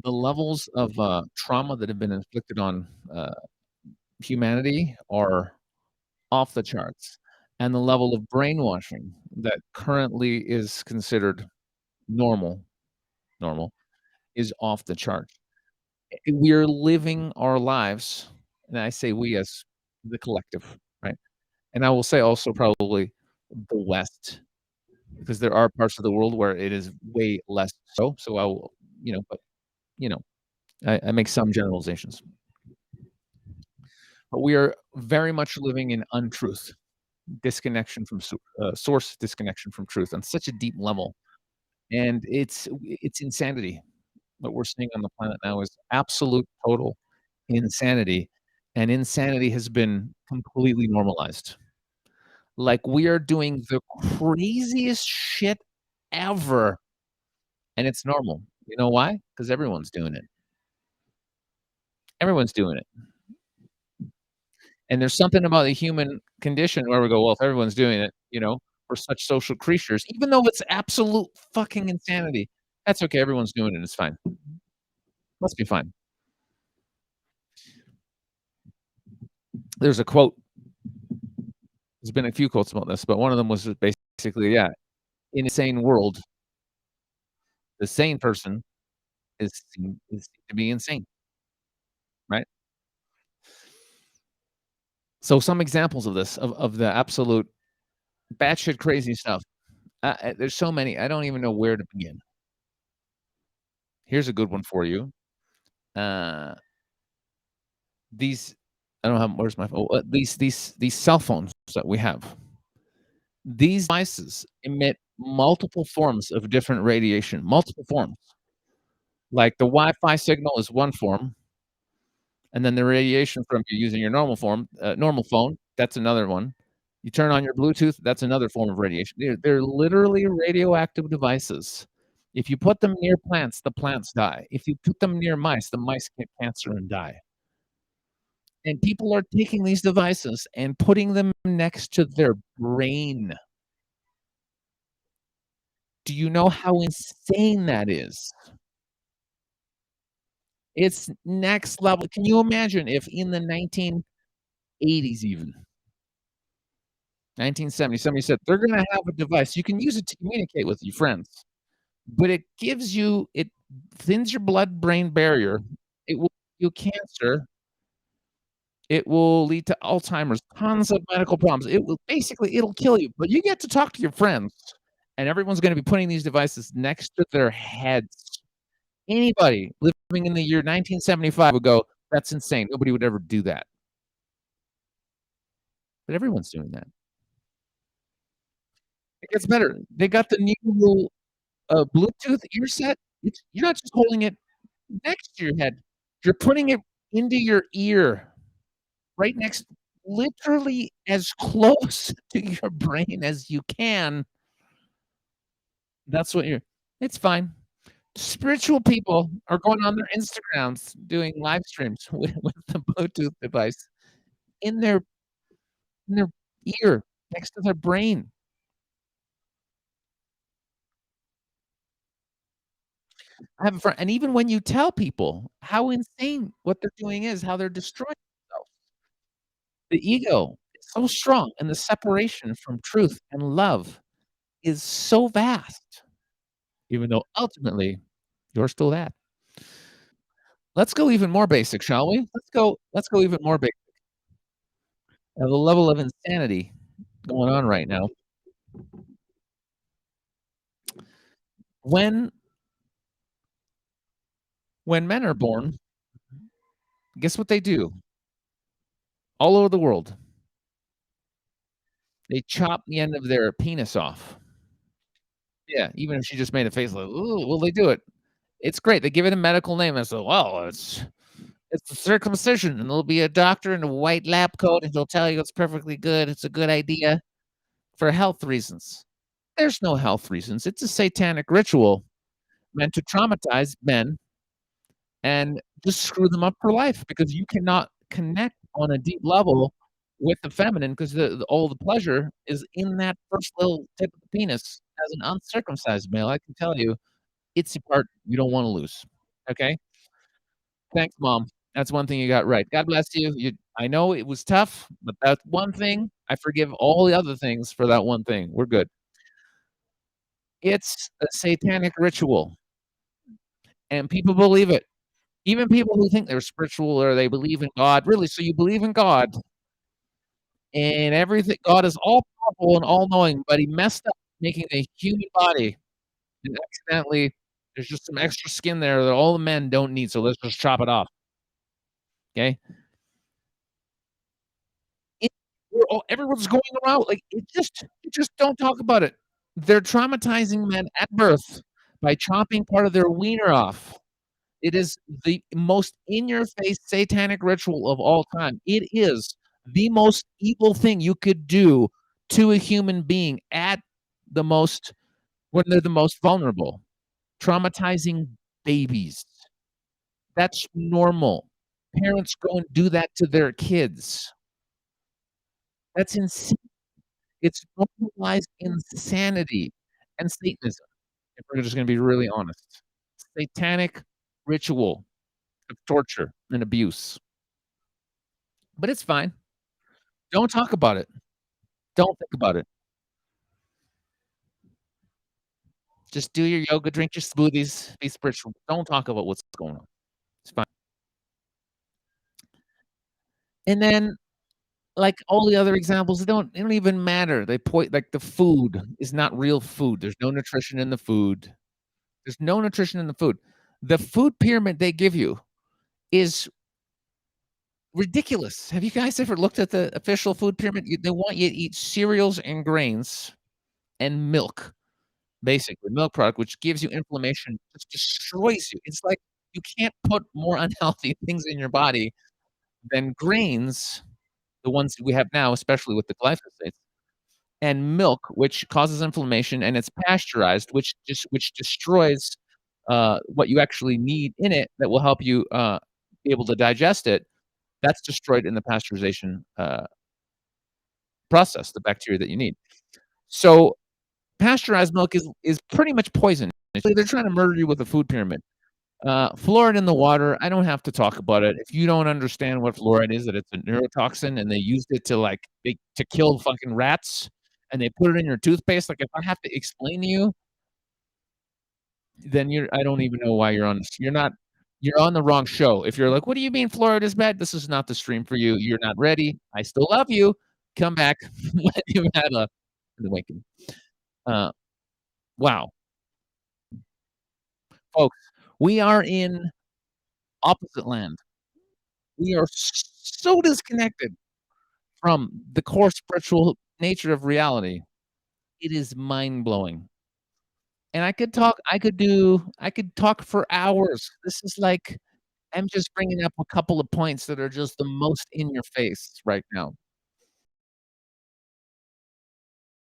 The levels of, trauma that have been inflicted on, humanity are off the charts, and the level of brainwashing that currently is considered normal normal is off the chart. We're living our lives, and I say we as the collective, right? And I will say also probably the West, because there are parts of the world where it is way less so. So I will, but you know, I make some generalizations, but we are very much living in untruth, disconnection from source, disconnection from truth on such a deep level, and it's insanity. What we're seeing on the planet now is absolute total insanity, and insanity has been completely normalized. Like, we are doing the craziest shit ever, and it's normal. You know why? Because everyone's doing it. Everyone's doing it. And there's something about the human condition where we go, "Well, if everyone's doing it, we're such social creatures," even though it's absolute fucking insanity. That's okay, everyone's doing it, it's fine. Must be fine. There's a quote, there's been a few quotes about this, but one of them was just basically, yeah, "In a sane world, the sane person is to be insane," right? So some examples of this, of the absolute batshit crazy stuff. There's so many, I don't even know where to begin. Here's a good one for you. Uh, these I don't have where's my phone? These cell phones that we have, these devices emit multiple forms of different radiation, multiple forms. Like the Wi-Fi signal is one form, and then the radiation from you using your normal phone, that's another one. You turn on your Bluetooth, that's another form of radiation. They're literally radioactive devices. If you put them near plants, the plants die. If you put them near mice, the mice get cancer and die. And people are taking these devices and putting them next to their brain. Do you know how insane that is? It's next level. Can you imagine if in the 1980s even, 1970s, somebody said, "They're gonna have a device, you can use it to communicate with your friends, but it thins your blood-brain barrier, it will give you cancer, it will lead to Alzheimer's, tons of medical problems, it'll kill you, but you get to talk to your friends," and everyone's gonna be putting these devices next to their heads. Anybody living in the year 1975 would go, "That's insane, nobody would ever do that." But everyone's doing that. It gets better. They got the new, Bluetooth ear set. You're not just holding it next to your head, you're putting it into your ear, right next literally as close to your brain as you can. That's what you're it's fine. Spiritual people are going on their Instagrams doing live streams with the Bluetooth device in their ear next to their brain. I have a friend, and even when you tell people how insane what they're doing is, how they're destroying themselves, the ego is so strong, and the separation from truth and love is so vast, even though ultimately you're still that. Let's go even more basic, shall we? Let's go even more basic. At the level of insanity going on right now. When when men are born, guess what they do? All over the world, they chop the end of their penis off. Yeah, even if she just made a face like, "Ooh," well, they do it. It's great. They give it a medical name and say, "Well, it's a circumcision," and there'll be a doctor in a white lab coat, and he'll tell you it's perfectly good, it's a good idea for health reasons. There's no health reasons. It's a satanic ritual meant to traumatize men and just screw them up for life because you cannot connect on a deep level with the feminine because all the pleasure is in that first little tip of the penis. As an uncircumcised male, I can tell you, it's the part you don't wanna lose, okay? Thanks, mom. That's one thing you got right. God bless you. I know it was tough, but that one thing, I forgive all the other things for that one thing. We're good. It's a satanic ritual, and people believe it. Even people who think they're spiritual or they believe in God. Really, so you believe in God and everything. God is all powerful and all knowing, but he messed up making a human body and accidentally there's just some extra skin there that all the men don't need, so let's just chop it off. Okay? It we're all everyone's going around like, you just don't talk about it. They're traumatizing men at birth by chopping part of their wiener off. It is the most in your face satanic ritual of all time. It is the most evil thing you could do to a human being at the most when they're the most vulnerable. Traumatizing babies. That's normal. Parents go and do that to their kids. That's insane. It's normalized insanity and Satanism, if we're just gonna be really honest. Satanic ritual of torture and abuse. But it's fine. Don't talk about it. Don't think about it. Just do your yoga, drink your smoothies, be spiritual. Don't talk about what's going on. It's fine. And then, like all the other examples, they don't even matter. They point like the food is not real food. There's no nutrition in the food. There's no nutrition in the food. The food pyramid they give you is ridiculous. Have you guys ever looked at the official food pyramid? They want you to eat cereals and grains and milk, basically, milk product, which gives you inflammation, just destroys you. It's like you can't put more unhealthy things in your body than grains, the ones we have now, especially with the glyphosate, and milk, which causes inflammation, and it's pasteurized, which destroys, what you actually need in it that will help you, be able to digest it. That's destroyed in the pasteurization, process, the bacteria that you need. So, pasteurized milk is pretty much poison. They're trying to murder you with a food pyramid. Fluoride in the water, I don't have to talk about it. If you don't understand what fluoride is, that it's a neurotoxin and they used it to, like, to kill fucking rats, and they put it in your toothpaste, like, if I have to explain to you, then I don't even know why you're on the wrong show. If you're like, "What do you mean fluoride is bad?" This is not the stream for you. You're not ready. I still love you. Come back when you've had an awakening. Uh, wow. Folks, we are in opposite land. We are so disconnected from the core spiritual nature of reality. It is mind-blowing. And I could talk for hours. This is like I'm just bringing up a couple of points that are just the most in your face right now.